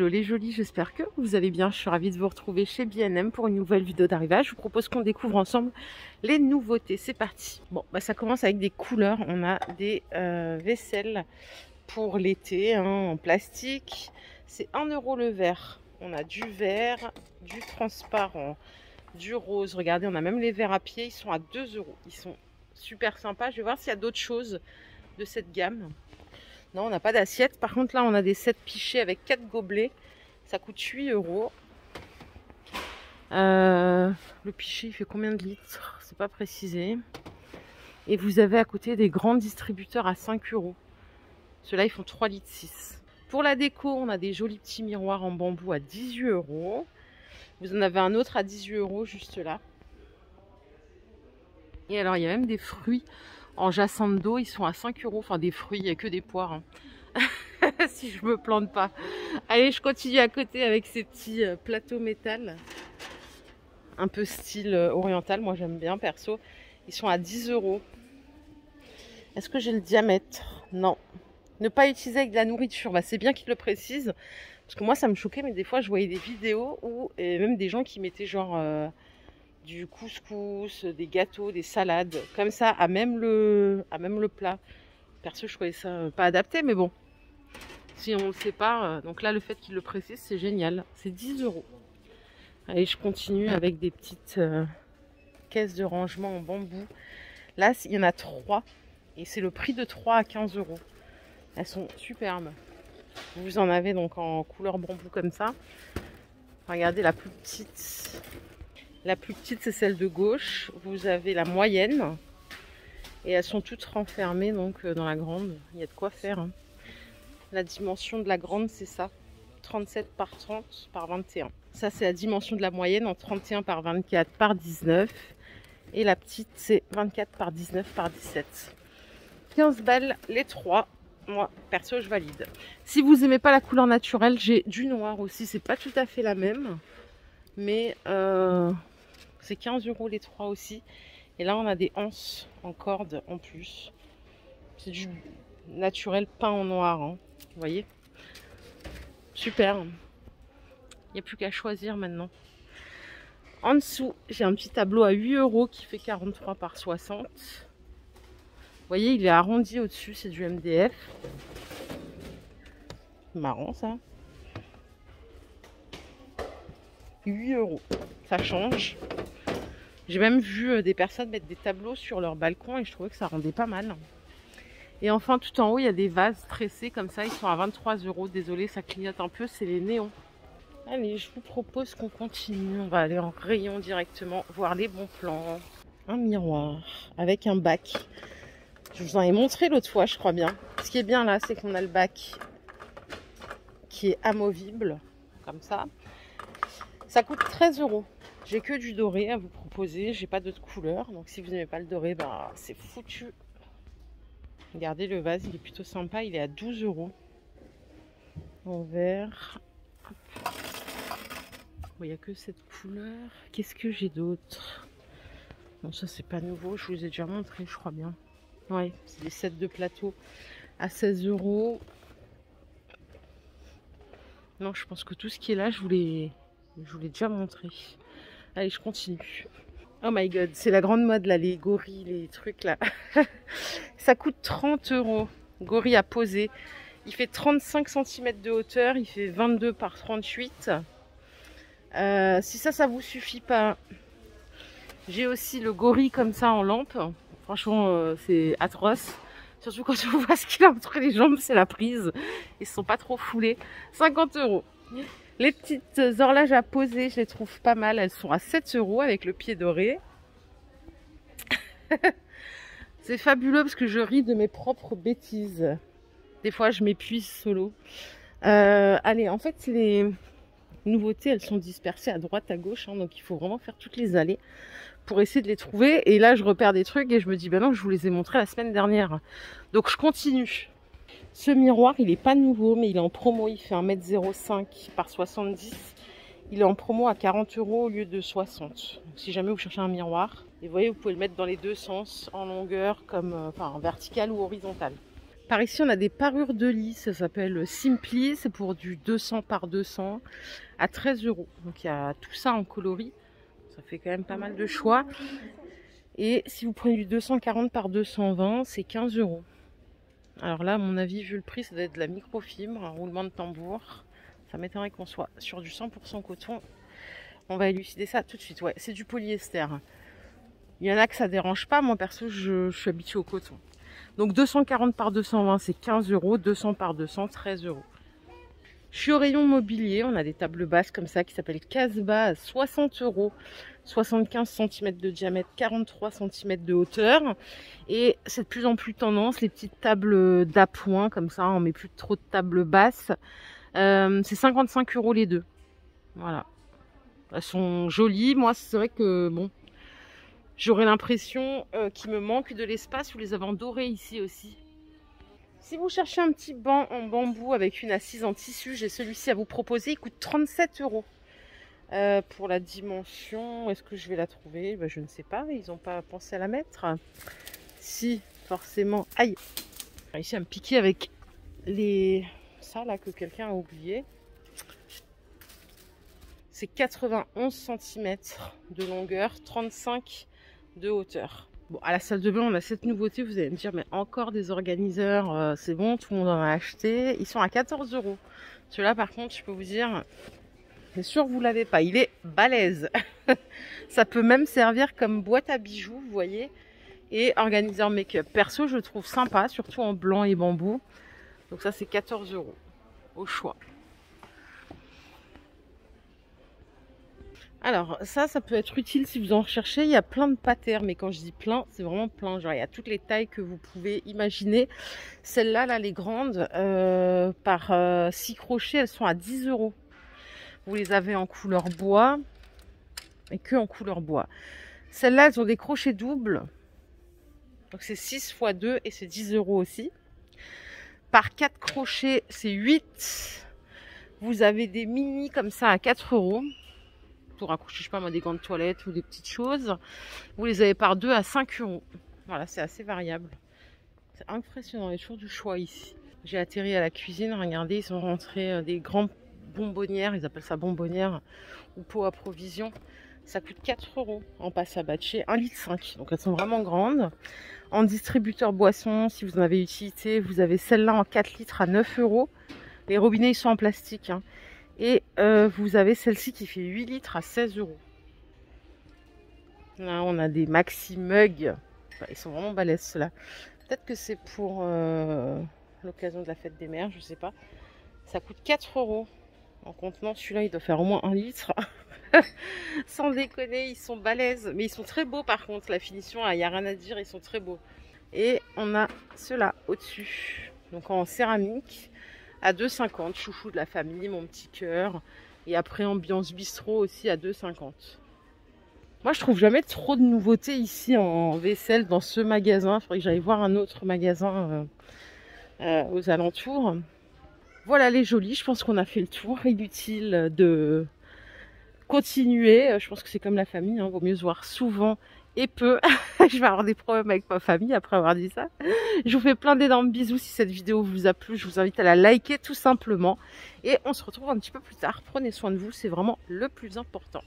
Hello les jolis, j'espère que vous allez bien. Je suis ravie de vous retrouver chez B&M pour une nouvelle vidéo d'arrivage. Je vous propose qu'on découvre ensemble les nouveautés. C'est parti. Bon, ça commence avec des couleurs. On a des vaisselles pour l'été en plastique. C'est 1 € le verre. On a du vert, du transparent, du rose. Regardez, on a même les verres à pied. Ils sont à 2 €. Ils sont super sympas. Je vais voir s'il y a d'autres choses de cette gamme. Non, on n'a pas d'assiette. Par contre, là, on a des sets pichés avec 4 gobelets. Ça coûte 8 €. Le pichet, il fait combien de litres? C'est pas précisé. Et vous avez à côté des grands distributeurs à 5 €. Ceux-là, ils font 3,6 litres. Pour la déco, on a des jolis petits miroirs en bambou à 18 €. Vous en avez un autre à 18 € juste là. Et alors, il y a même des fruits en jacente d'eau, ils sont à 5 €. Enfin, des fruits, il n'y a que des poires. Si je me plante pas. Allez, je continue à côté avec ces petits plateaux métal. Un peu style oriental, moi j'aime bien perso. Ils sont à 10 €. Est-ce que j'ai le diamètre? Non. Ne pas utiliser avec de la nourriture. C'est bien qu'ils le précisent. Parce que moi ça me choquait, mais des fois je voyais des vidéos où, et même des gens qui mettaient genre du couscous, des gâteaux, des salades, comme ça, à même le plat. Perso, je trouvais ça pas adapté, mais bon. Si on ne le sait pas, donc là le fait qu'il le précise, c'est génial. C'est 10 €. Allez, je continue avec des petites caisses de rangement en bambou. Là, il y en a 3 et c'est le prix de 3 à 15 €. Elles sont superbes. Vous en avez donc en couleur bambou comme ça. Regardez la plus petite. La plus petite, c'est celle de gauche. Vous avez la moyenne. Et elles sont toutes renfermées donc dans la grande. Il y a de quoi faire. La dimension de la grande, c'est ça. 37 par 30 par 21. Ça, c'est la dimension de la moyenne en 31 par 24 par 19. Et la petite, c'est 24 par 19 par 17. 15 balles les 3. Moi, perso, je valide. Si vous n'aimez pas la couleur naturelle, j'ai du noir aussi. C'est pas tout à fait la même. Mais c'est 15 € les 3 aussi. Et là, on a des anses en corde en plus. C'est du naturel peint en noir. Vous voyez? Super. Il n'y a plus qu'à choisir maintenant. En dessous, j'ai un petit tableau à 8 € qui fait 43 par 60. Vous voyez, il est arrondi au-dessus, c'est du MDF. Marrant ça. 8 €. Ça change. J'ai même vu des personnes mettre des tableaux sur leur balcon et je trouvais que ça rendait pas mal. Et enfin, tout en haut, il y a des vases tressés comme ça. Ils sont à 23 €. Désolé, ça clignote un peu, c'est les néons. Allez, je vous propose qu'on continue. On va aller en rayon directement, voir les bons plans. Un miroir avec un bac. Je vous en ai montré l'autre fois, je crois bien. Ce qui est bien là, c'est qu'on a le bac qui est amovible, comme ça. Ça coûte 13 €. J'ai que du doré à vous proposer. J'ai pas d'autres couleurs. Donc si vous n'aimez pas le doré, c'est foutu. Regardez le vase, il est plutôt sympa. Il est à 12 €. En vert. Il n'y a que cette couleur. Qu'est-ce que j'ai d'autre? Bon, ça c'est pas nouveau, je vous ai déjà montré, je crois bien. Ouais, c'est des sets de plateau à 16 €. Non, je pense que tout ce qui est là, je vous l'ai déjà montré. Allez, je continue. Oh my god, c'est la grande mode là, les gorilles, les trucs là. Ça coûte 30 €. Gorille à poser. Il fait 35 cm de hauteur, il fait 22 par 38. Si ça vous suffit pas, j'ai aussi le gorille comme ça en lampe. Franchement, c'est atroce. Surtout quand on voit ce qu'il a entre les jambes, c'est la prise. Ils se sont pas trop foulés. 50 €. Les petites horloges à poser, je les trouve pas mal. Elles sont à 7 € avec le pied doré. C'est fabuleux parce que je ris de mes propres bêtises. Des fois, je m'épuise solo. Allez, en fait, les nouveautés, elles sont dispersées à droite, à gauche. Donc, il faut vraiment faire toutes les allées pour essayer de les trouver. Et là, je repère des trucs et je me dis, ben non, je vous les ai montrés la semaine dernière. Donc, je continue. Ce miroir, il n'est pas nouveau, mais il est en promo. Il fait 1,05 m par 70. Il est en promo à 40 € au lieu de 60. Donc, si jamais vous cherchez un miroir, et vous voyez, vous pouvez le mettre dans les deux sens, en longueur, comme, en vertical ou horizontal. Par ici, on a des parures de lit, ça s'appelle Simply, c'est pour du 200 par 200 à 13 €. Donc il y a tout ça en coloris, ça fait quand même pas mal de choix. Et si vous prenez du 240 par 220, c'est 15 €. Alors là, à mon avis, vu le prix, ça doit être de la microfibre, un roulement de tambour. Ça m'étonnerait qu'on soit sur du 100% coton. On va élucider ça tout de suite. Ouais, c'est du polyester. Il y en a que ça dérange pas, moi perso, je suis habituée au coton. Donc 240 par 220, c'est 15 €. 200 par 200, 13 €. Je suis au rayon mobilier. On a des tables basses comme ça qui s'appellent Casbah à 60 €. 75 cm de diamètre, 43 cm de hauteur. Et c'est de plus en plus tendance, les petites tables d'appoint comme ça. On met plus trop de tables basses. C'est 55 € les deux. Voilà. Elles sont jolies. Moi, c'est vrai que bon, j'aurais l'impression qu'il me manque de l'espace. Vous les avez en doré ici aussi. Si vous cherchez un petit banc en bambou avec une assise en tissu, j'ai celui-ci à vous proposer. Il coûte 37 €. Pour la dimension, est-ce que je vais la trouver? Je ne sais pas. Ils n'ont pas pensé à la mettre. Si, forcément. Aïe! Ici, à me piquer avec ça là que quelqu'un a oublié. C'est 91 cm de longueur, 35 de hauteur. Bon, à la salle de bain, on a cette nouveauté. Vous allez me dire, mais encore des organiseurs, c'est bon, tout le monde en a acheté. Ils sont à 14 €. Celui-là, par contre, je peux vous dire, c'est sûr que vous l'avez pas. Il est balèze. Ça peut même servir comme boîte à bijoux, vous voyez, et organiseur make-up. Perso, je le trouve sympa, surtout en blanc et bambou. Donc ça, c'est 14 € au choix. Alors ça peut être utile si vous en recherchez. Il y a plein de patterns, mais quand je dis plein, c'est vraiment plein. Genre il y a toutes les tailles que vous pouvez imaginer. Celles-là, là, les grandes, par 6 crochets, elles sont à 10 €. Vous les avez en couleur bois, et que en couleur bois. Celles-là, elles ont des crochets doubles. Donc c'est 6 x 2 et c'est 10 € aussi. Par 4 crochets, c'est 8. Vous avez des mini comme ça à 4 €. Pour accrocher, je sais pas moi, des gants de toilette ou des petites choses. Vous les avez par 2 à 5 €. Voilà, c'est assez variable. C'est impressionnant, il y a toujours du choix ici. J'ai atterri à la cuisine, regardez, ils sont rentrés des grands bonbonnières, ils appellent ça bonbonnières ou pot à provision. Ça coûte 4 € en passe à batcher, 1,5 litre. Donc elles sont vraiment grandes. En distributeur boisson, si vous en avez utilité, vous avez celle-là en 4 litres à 9 €. Les robinets, ils sont en plastique, hein. Et vous avez celle-ci qui fait 8 litres à 16 €. Là, on a des maxi mugs. Enfin, ils sont vraiment balèzes, ceux-là. Peut-être que c'est pour l'occasion de la fête des mères, je sais pas. Ça coûte 4 € en contenant. Celui-là, il doit faire au moins 1 litre. Sans déconner, ils sont balèzes. Mais ils sont très beaux par contre. La finition, il n'y a rien à dire, ils sont très beaux. Et on a ceux-là au-dessus. Donc en céramique. À 2,50, chouchou de la famille, mon petit cœur. Et après, ambiance bistrot aussi à 2,50. Moi, je trouve jamais trop de nouveautés ici en vaisselle dans ce magasin. Il faudrait que j'aille voir un autre magasin aux alentours. Voilà les jolis. Je pense qu'on a fait le tour. Inutile de continuer. Je pense que c'est comme la famille. Vaut mieux se voir souvent et peu. Je vais avoir des problèmes avec ma famille après avoir dit ça. Je vous fais plein d'énormes bisous. Si cette vidéo vous a plu, je vous invite à la liker tout simplement. Et on se retrouve un petit peu plus tard. Prenez soin de vous, c'est vraiment le plus important.